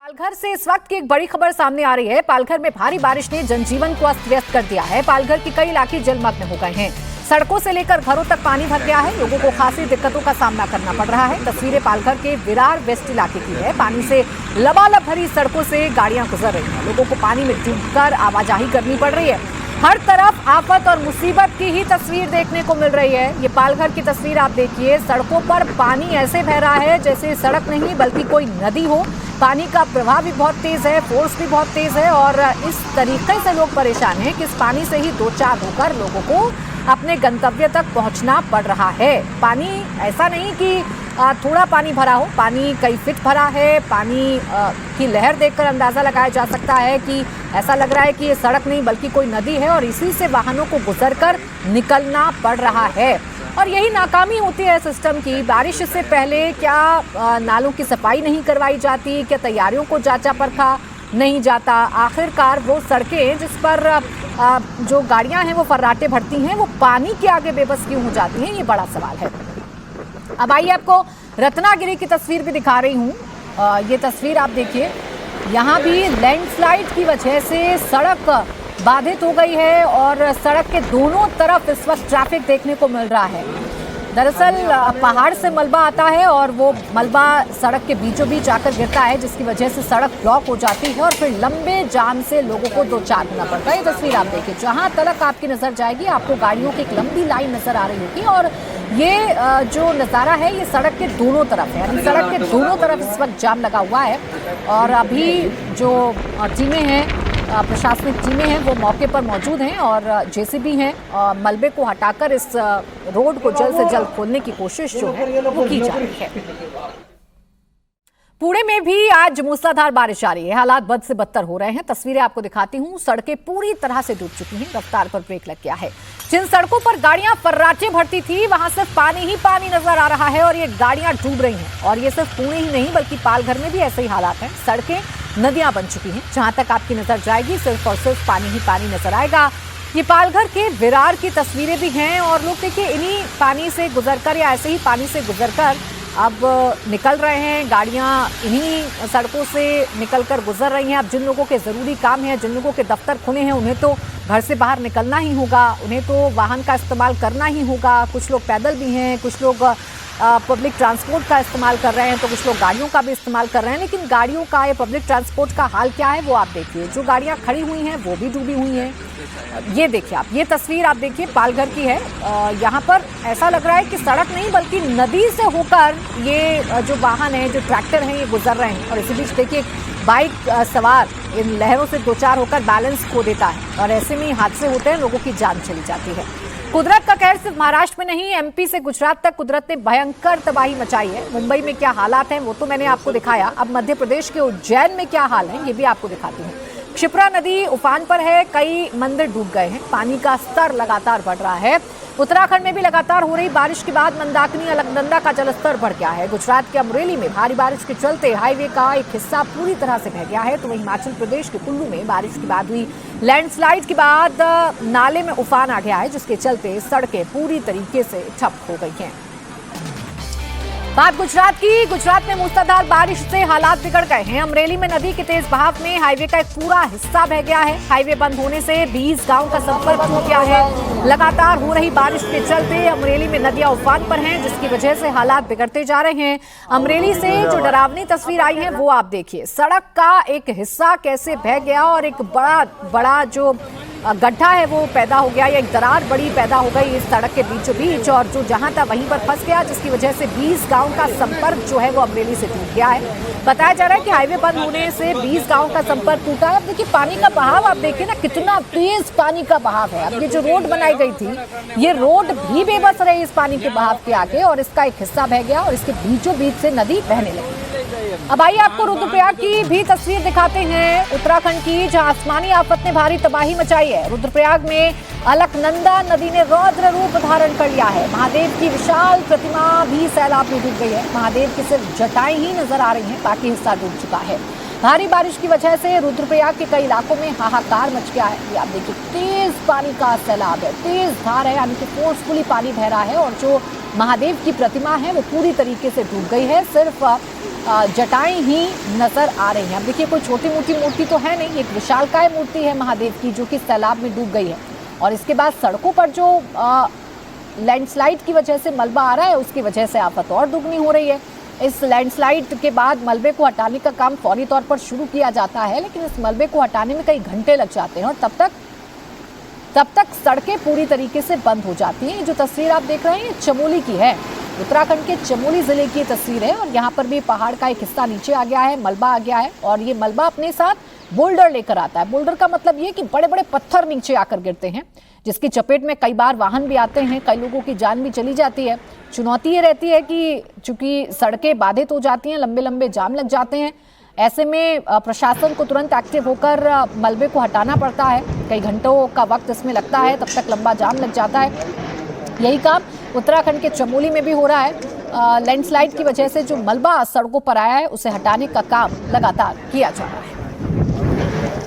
पालघर से इस वक्त की एक बड़ी खबर सामने आ रही है। पालघर में भारी बारिश ने जनजीवन को अस्त व्यस्त कर दिया है। पालघर के कई इलाके जलमग्न हो गए हैं। सड़कों से लेकर घरों तक पानी भर गया है। लोगों को खासी दिक्कतों का सामना करना पड़ रहा है। तस्वीरें पालघर के विरार वेस्ट इलाके की है। पानी से लबालब भरी सड़कों से गाड़ियां गुजर रही हैं। लोगों को पानी में डूबकर आवाजाही करनी पड़ रही है। हर तरफ आफत और मुसीबत की ही तस्वीर देखने को मिल रही है। ये पालघर की तस्वीर आप देखिए। सड़कों पर पानी ऐसे बह रहा है जैसे सड़क नहीं बल्कि कोई नदी हो। पानी का प्रवाह भी बहुत तेज है, फोर्स भी बहुत तेज है और इस तरीके से लोग परेशान हैं कि इस पानी से ही दो चार होकर लोगों को अपने गंतव्य तक पहुंचना पड़ रहा है। पानी ऐसा नहीं कि थोड़ा पानी भरा हो, पानी कई फीट भरा है। पानी की लहर देखकर अंदाजा लगाया जा सकता है कि ऐसा लग रहा है कि ये सड़क नहीं बल्कि कोई नदी है और इसी से वाहनों को गुजरकर निकलना पड़ रहा है। और यही नाकामी होती है सिस्टम की। बारिश से पहले क्या नालों की सफाई नहीं करवाई जाती, क्या तैयारियों को जांचा परखा नहीं जाता? आखिरकार वो सड़कें जिस पर जो गाड़ियां हैं वो फर्राटे भरती हैं, वो पानी के आगे बेबस क्यों हो जाती हैं, ये बड़ा सवाल है। अब आइए आपको रत्नागिरी की तस्वीर भी दिखा रही हूँ। ये तस्वीर आप देखिए। यहाँ भी लैंडस्लाइड की वजह से सड़क बाधित हो गई है और सड़क के दोनों तरफ इस वक्त ट्रैफिक देखने को मिल रहा है। दरअसल पहाड़ से मलबा आता है और वो मलबा सड़क के बीचों बीच आकर गिरता है, जिसकी वजह से सड़क ब्लॉक हो जाती है और फिर लंबे जाम से लोगों को दो चार होना पड़ता है। ये तस्वीर आप देखिए। जहां तक आपकी नजर जाएगी आपको गाड़ियों की एक लंबी लाइन नजर आ रही होगी और ये जो नज़ारा है ये सड़क के दोनों तरफ है, यानी सड़क के दोनों तरफ इस वक्त जाम लगा हुआ है। और अभी जो टीमें हैं, प्रशासनिक टीमें हैं, वो मौके पर मौजूद हैं और जेसीबी हैं। मलबे को हटाकर इस रोड को जल्द से जल्द खोलने की कोशिश जो है वो की जा रही है। पुणे में भी आज मूसलाधार बारिश आ रही है। हालात बद से बदतर हो रहे हैं। तस्वीरें आपको दिखाती हूँ। सड़कें पूरी तरह से डूब चुकी हैं। रफ्तार पर ब्रेक लग गया है। जिन सड़कों पर गाड़ियां फर्राटे भरती थी वहां सिर्फ पानी ही पानी नजर आ रहा है और ये गाड़ियां डूब रही हैं। और ये सिर्फ पुणे ही नहीं बल्कि पालघर में भी ऐसे ही हालात हैं। सड़कें नदियां बन चुकी हैं। जहां तक आपकी नजर जाएगी सिर्फ और सिर्फ पानी ही पानी नजर आएगा। ये पालघर के विरार की तस्वीरें भी हैं और लोग देखिए इन्हीं पानी से गुजरकर या ऐसे ही पानी से गुजरकर अब निकल रहे हैं। गाड़ियां इन्हीं सड़कों से निकलकर गुजर रही हैं। अब जिन लोगों के ज़रूरी काम है, जिन लोगों के दफ्तर खुले हैं, उन्हें तो घर से बाहर निकलना ही होगा, उन्हें तो वाहन का इस्तेमाल करना ही होगा। कुछ लोग पैदल भी हैं, कुछ लोग पब्लिक ट्रांसपोर्ट का इस्तेमाल कर रहे हैं, तो कुछ लोग गाड़ियों का भी इस्तेमाल कर रहे हैं। लेकिन गाड़ियों का या पब्लिक ट्रांसपोर्ट का हाल क्या है वो आप देखिए। जो गाड़ियाँ खड़ी हुई हैं वो भी डूबी हुई हैं। ये देखिए आप, ये तस्वीर आप देखिए पालघर की है। यहाँ पर ऐसा लग रहा है कि सड़क नहीं बल्कि नदी से होकर ये जो वाहन है, जो ट्रैक्टर हैं, ये गुजर रहे हैं। और इसी बीच देखिए बाइक सवार इन लहरों से दो चार होकर बैलेंस खो देता है और ऐसे में हादसे होते हैं, लोगों की जान चली जाती है। कुदरत का कहर सिर्फ महाराष्ट्र में नहीं, एमपी से गुजरात तक कुदरत ने भयंकर तबाही मचाई है। मुंबई में क्या हालात हैं वो तो मैंने आपको दिखाया। अब मध्य प्रदेश के उज्जैन में क्या हाल है ये भी आपको दिखाती हूँ। क्षिप्रा नदी उफान पर है, कई मंदिर डूब गए हैं। पानी का स्तर लगातार बढ़ रहा है। उत्तराखंड में भी लगातार हो रही बारिश के बाद मंदाकिनी अलकनंदा का जलस्तर बढ़ गया है। गुजरात के अमरेली में भारी बारिश के चलते हाईवे का एक हिस्सा पूरी तरह से बह गया है। तो वहीं हिमाचल प्रदेश के कुल्लू में बारिश के बाद हुई लैंडस्लाइड के बाद नाले में उफान आ गया है, जिसके चलते सड़कें पूरी तरीके से ठप हो गई हैं। बात गुजरात की। गुजरात में मूसलाधार बारिश से हालात बिगड़ गए हैं। अमरेली में नदी के तेज बहाव में हाईवे का एक पूरा हिस्सा बह गया है। हाईवे बंद होने से 20 गांव का संपर्क टूट गया है। लगातार हो रही बारिश के चलते अमरेली में नदियां उफान पर हैं, जिसकी वजह से हालात बिगड़ते जा रहे हैं। अमरेली से जो डरावनी तस्वीर आई है वो आप देखिए। सड़क का एक हिस्सा कैसे बह गया और एक बड़ा जो गड्ढा है वो पैदा हो गया, या एक दरार बड़ी पैदा हो गई इस सड़क के बीचों बीच और जो जहां था वहीं पर फंस गया, जिसकी वजह से 20 गांव का संपर्क जो है वो अमरेली से टूट गया है। बताया जा रहा है कि हाईवे बंद होने से 20 गांव का संपर्क टूटा है। अब देखिए पानी का बहाव आप देखिए ना, कितना तेज पानी का बहाव है। अब ये जो रोड बनाई गई थी ये रोड भी बेबस रही इस पानी के बहाव के आगे और इसका एक हिस्सा बह गया और इसके बीचों बीच से नदी बहने लगी। अब आइए आपको रुद्रप्रयाग की भी तस्वीर दिखाते हैं, उत्तराखंड की, जहां आसमानी आफत ने भारी तबाही मचाई है। रुद्रप्रयाग में अलकनंदा नदी ने रौद्र रूप धारण कर लिया है। महादेव की विशाल प्रतिमा भी सैलाब में डूब गई है। महादेव की सिर्फ जटाएं ही नजर आ रही हैं, बाकी हिस्सा डूब चुका है। भारी बारिश की वजह से रुद्रप्रयाग के कई इलाकों में हाहाकार मच गया है। ये आप देखिए तेज पानी का सैलाब है, तेज धार है, यानी कि फोर्सफुली पानी बह रहा है और जो महादेव की प्रतिमा है वो पूरी तरीके से डूब गई है। सिर्फ जटाएं ही नजर आ रही हैं। अब देखिए, कोई छोटी मोटी मूर्ति तो है नहीं, एक विशालकाय मूर्ति है महादेव की जो कि सैलाब में डूब गई है। और इसके बाद सड़कों पर जो लैंडस्लाइड की वजह से मलबा आ रहा है, उसकी वजह से आफत और दुगनी हो रही है। इस लैंडस्लाइड के बाद मलबे को हटाने का काम फौरी तौर पर शुरू किया जाता है, लेकिन इस मलबे को हटाने में कई घंटे लग जाते हैं और तब तक सड़कें पूरी तरीके से बंद हो जाती हैं। जो तस्वीर आप देख रहे हैं चमोली की है, उत्तराखंड के चमोली जिले की तस्वीर है। और यहाँ पर भी पहाड़ का एक हिस्सा नीचे आ गया है, मलबा आ गया है और ये मलबा अपने साथ बोल्डर लेकर आता है। बोल्डर का मतलब ये कि बड़े बड़े पत्थर नीचे आकर गिरते हैं, जिसकी चपेट में कई बार वाहन भी आते हैं, कई लोगों की जान भी चली जाती है। चुनौती ये रहती है कि चूंकि सड़कें बाधित हो जाती हैं, लंबे लंबे जाम लग जाते हैं, ऐसे में प्रशासन को तुरंत एक्टिव होकर मलबे को हटाना पड़ता है। कई घंटों का वक्त इसमें लगता है, तब तक लंबा जाम लग जाता है। यही काम उत्तराखंड के चमोली में भी हो रहा है। लैंडस्लाइड की वजह से जो मलबा सड़कों पर आया है, उसे हटाने का काम लगातार किया जा रहा है।